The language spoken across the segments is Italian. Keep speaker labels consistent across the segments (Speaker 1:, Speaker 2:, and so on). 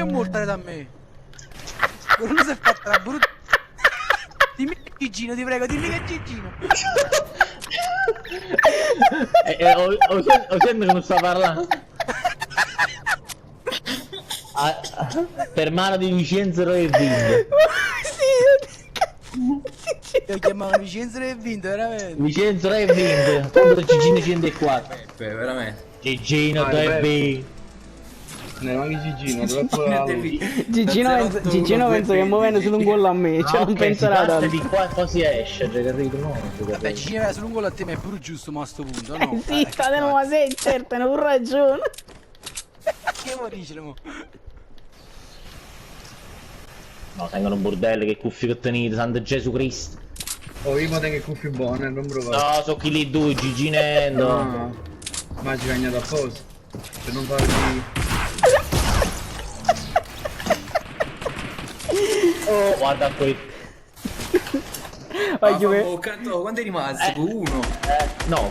Speaker 1: è molto da me. Non si è fatta la brutta. Dimmi che è Gigino, ti prego, dimmi che è Gigino.
Speaker 2: Ho sempre che non sta parlando. Per mano di Vincenzo e vinto.
Speaker 1: Lo chiamavano Vincenzo e vinto, veramente.
Speaker 2: Vincenzo e vinto. Contro Gigino 104.
Speaker 3: Veramente.
Speaker 2: Gigino dove vinto.
Speaker 4: Ne manchi Gigino, dove poi
Speaker 5: Gigino penso che muovendo solo un gol a me, cioè non penserà da...
Speaker 2: di qua poi si esce, cioè capito? No,
Speaker 1: Vabbè, Gigino aveva solo un gol a te, ma è pure giusto, ma a sto punto, no?
Speaker 5: Sì, state nuova sei, certo, non ho ragione.
Speaker 1: Che vuoi dire, mo?
Speaker 2: No, tengono un bordello, che cuffie che tenete, Santo Gesù Cristo.
Speaker 4: Oh, io tengo i cuffi buoni, non provare.
Speaker 2: No, so chi lì due, Giginendo.
Speaker 4: No, ma ci cagnato apposta. Per non farmi...
Speaker 2: Oh, guarda qui.
Speaker 3: Quanto è rimasto? Uno.
Speaker 2: No,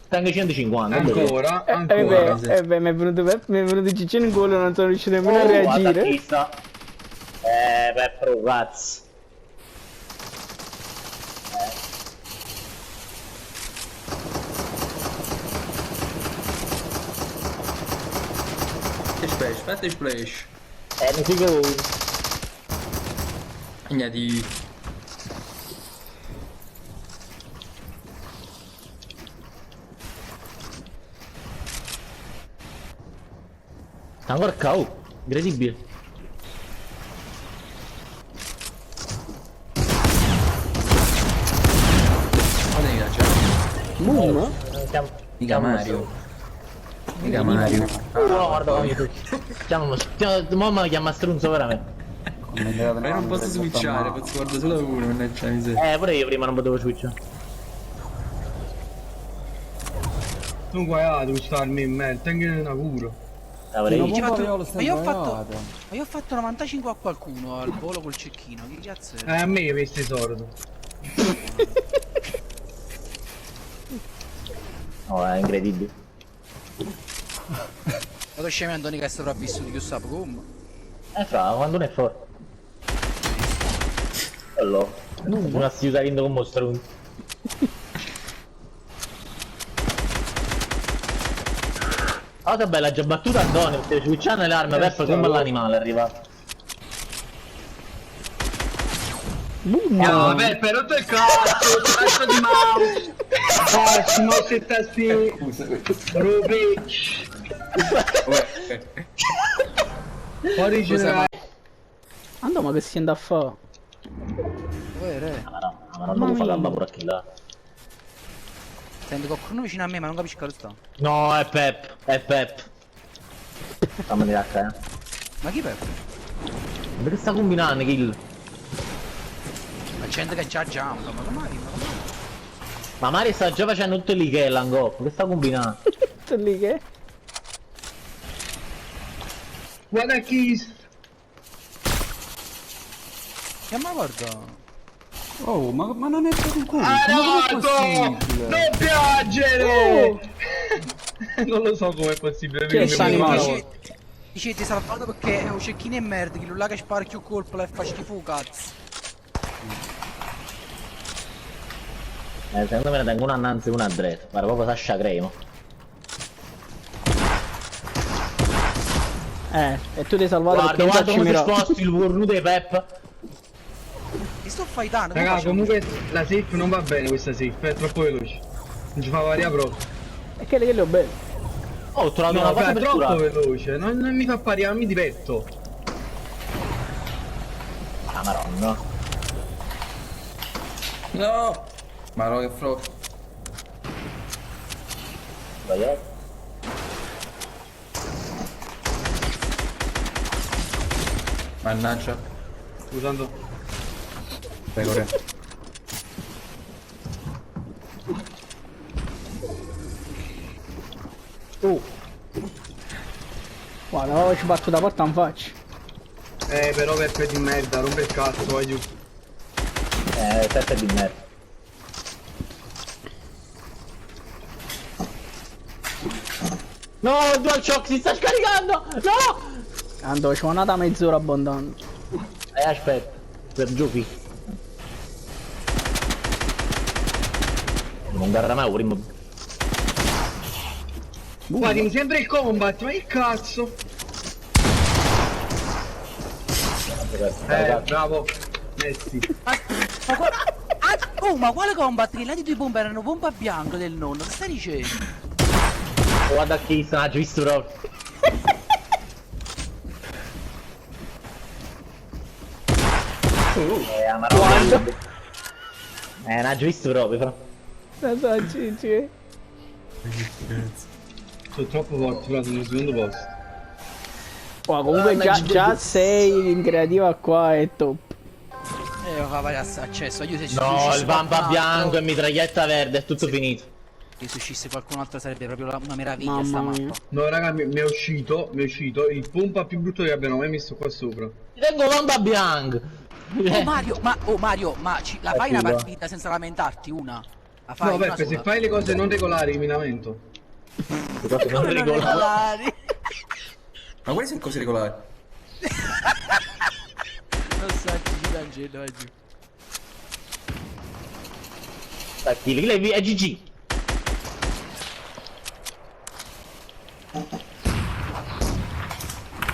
Speaker 2: tengo 150.
Speaker 4: Ancora, ancora.
Speaker 5: Mi è venuto Gigino in gol e non sono riuscito nemmeno a reagire.
Speaker 2: Peppro, cazzo.
Speaker 3: Splash, aspetta splash.
Speaker 2: Non si go.
Speaker 3: Agnati.
Speaker 2: Sta ancora KO. Incredibile.
Speaker 3: Guarda che c'è.
Speaker 5: Boom?
Speaker 3: Mica Mario. Mica Mario.
Speaker 2: No, guarda come mamma mi chiama stronzo veramente.
Speaker 3: Ma io non posso switchare, posso guardare solo uno, mannaggia miseria.
Speaker 2: Pure io prima non potevo switchare.
Speaker 4: Tu guai, devi starmi in merda, tengo una cura.
Speaker 1: Ma io ho fatto 95 a qualcuno al volo col cecchino, che cazzo è?
Speaker 4: A me questi soldi.
Speaker 2: No, è incredibile.
Speaker 1: Vado scemi Antoni che è sopravvissuto, che sapevo come.
Speaker 2: Fra, quando non è forte. Allora, non si usa rindo come stronzo. Oh che bella, ha già battuto Antonio, perché switchando le armi per come l'animale è arrivato.
Speaker 4: No, Peppe, rotto il cazzo di mouse! Si mosse il tastino! Rubik! Fuori generale!
Speaker 5: Ando, ma che si andà a fare?
Speaker 2: Ma non lo fa gamba pure a killare.
Speaker 1: Sento qualcuno vicino a me, ma non capisco cosa sta.
Speaker 2: No, è Pep, è Pep. Fammi dire a te.
Speaker 1: Ma chi Pep?
Speaker 2: Perché sta combinando kill?
Speaker 1: La gente che già jump, ma come
Speaker 2: Ma Mario sta già facendo tutto lì che è l'angop, che sta combinando?
Speaker 5: Tutto lì che?
Speaker 4: Guarda chi...
Speaker 1: Ma guarda.
Speaker 6: Oh, ma non è stato un culo.
Speaker 4: Non piangere! Non lo so com'è possibile.
Speaker 5: Che è sta animale?
Speaker 1: Dice ti salvato perché è un cecchino e merda, che lui là che spara più colpo e fa schifo cazzo.
Speaker 2: Secondo me ne tengo una annanzi e una a dretto. Guarda, proprio Sasha Cremo.
Speaker 5: E tu ti hai salvato
Speaker 2: Guarda,
Speaker 5: perché
Speaker 2: guarda come si sposti il cornuto di Pep.
Speaker 1: Mi sto fightando.
Speaker 4: Raga, comunque la safe non va bene questa safe, è troppo veloce. Non ci fa varia proprio.
Speaker 5: E che le ho bene.
Speaker 2: Oh, ho trovato
Speaker 4: No,
Speaker 2: una cosa
Speaker 4: è
Speaker 2: per
Speaker 4: troppo
Speaker 2: curare.
Speaker 4: veloce, non mi fa pariare, mi diverto.
Speaker 2: Ah, maronna.
Speaker 3: No! Ma no, che flop.
Speaker 2: Sbagliato.
Speaker 3: Mannaggia.
Speaker 4: Scusando.
Speaker 3: Prego, re.
Speaker 5: Guarda, ci batto da porta in faccia.
Speaker 4: Però Peppe di merda, rompe il cazzo, vai giù.
Speaker 2: Peppe di merda. No, il DualShock si sta scaricando! No!
Speaker 5: Ando, ci ho andata mezz'ora abbondante.
Speaker 2: Aspetta, per giochi. Non garra mai, prima.
Speaker 4: Guardi, sempre il combat, ma che cazzo? Bravo. Messi.
Speaker 1: Ma quale combat? Che là di due bombe erano pompa bianco del nonno, che stai dicendo?
Speaker 2: Guarda che sta, ci visto proprio. Non ha visto proprio, però.
Speaker 5: Lo so, Gigi.
Speaker 4: Sono troppo forti, però sono al secondo posto.
Speaker 5: Oh, comunque già sei in creativa qua è top.
Speaker 1: Io fai accesso, io se ci
Speaker 2: No,
Speaker 1: uscisse
Speaker 2: il vampa
Speaker 1: qualcun
Speaker 2: bianco
Speaker 1: altro-
Speaker 2: e mitraglietta verde, è tutto finito.
Speaker 1: Che se uscisse qualcun altro sarebbe proprio una meraviglia
Speaker 5: Mamma
Speaker 1: sta
Speaker 5: mia.
Speaker 1: mappa.
Speaker 4: No, raga, mi è uscito il pompa più brutto che abbiano mai messo qua sopra.
Speaker 2: Ti tengo vampa bianco.
Speaker 1: Mario, la fai una
Speaker 2: Attiva.
Speaker 1: partita senza lamentarti, una? La fai
Speaker 4: No,
Speaker 1: una
Speaker 4: Beppe, se
Speaker 1: sola?
Speaker 4: fai le cose non regolari mi lamento.
Speaker 2: Non
Speaker 1: Come non
Speaker 2: ricordo.
Speaker 1: regolari?
Speaker 3: Ma quali sono cose regolari?
Speaker 1: Non so, Gigi d'Angelo oggi.
Speaker 2: Chi lei è GG.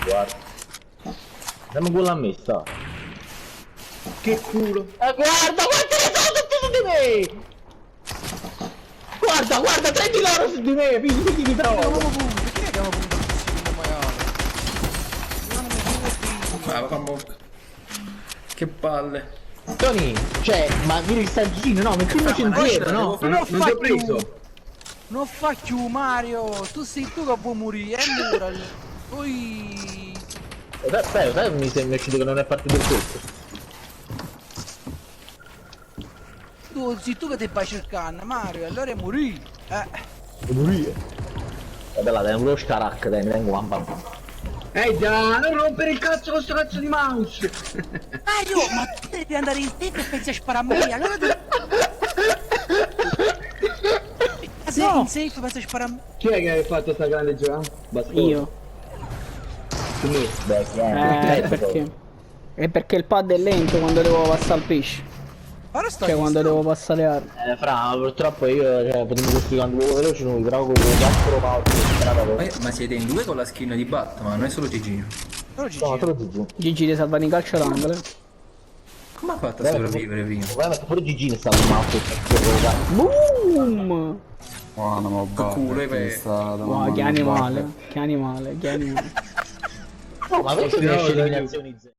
Speaker 2: Guarda. Andiamo quello a me, sta.
Speaker 4: Che culo.
Speaker 2: Guarda, quanti ne sono tutti su di me! Guarda, prendi loro su di me, figli di
Speaker 1: Abbiamo
Speaker 2: trovo!
Speaker 1: punto, perché abbiamo punto sul maiale?
Speaker 3: Ma bocca. Che palle.
Speaker 2: Tony, cioè, ma vedi che sta girino, no, mettiamoci indietro, no?
Speaker 4: Non ti ho preso.
Speaker 1: Non fa più Mario, tu sei tu che puoi morire, mura. Poi...
Speaker 2: Aspetta, sai, mi sembra uscito che non è partito il colpo.
Speaker 1: Tu sei tu che ti vai cercando, Mario, allora morì.
Speaker 2: Morire. Vabbè, la tengo lo scarac, dai, mi tengo vampa.
Speaker 4: Ehi, già, non rompere il cazzo con sto cazzo di mouse.
Speaker 1: Mario, ma tu devi andare in te e pensi a sparare a me, allora tu... Se in safe pensi a sparare a me...
Speaker 4: Chi è che ha fatto sta grande giocata?
Speaker 5: Io.
Speaker 2: Beh, chiaro.
Speaker 5: Perché? È perché il pad è lento quando devo passare al pesce.
Speaker 1: Ora sto
Speaker 5: Cioè quando devo passare le armi.
Speaker 2: Fra, purtroppo io, cioè, potevo costruire un po' veloce, noi, però con 4 pausi,
Speaker 3: Ma siete in due con la skin di Batman, non è solo Gigino.
Speaker 1: Però
Speaker 2: no, te lo dico.
Speaker 5: Gigi ti salvano in calcio d'angolo.
Speaker 3: Come ha fatto a sopravvivere prima?
Speaker 2: Guarda, pure Gigi ne sta al mouse.
Speaker 5: Boom!
Speaker 6: Buono, ma
Speaker 3: Che culo,
Speaker 5: Wow, che animale, che animale, che animale.
Speaker 2: No, ma questo mi esce eliminazioni zero.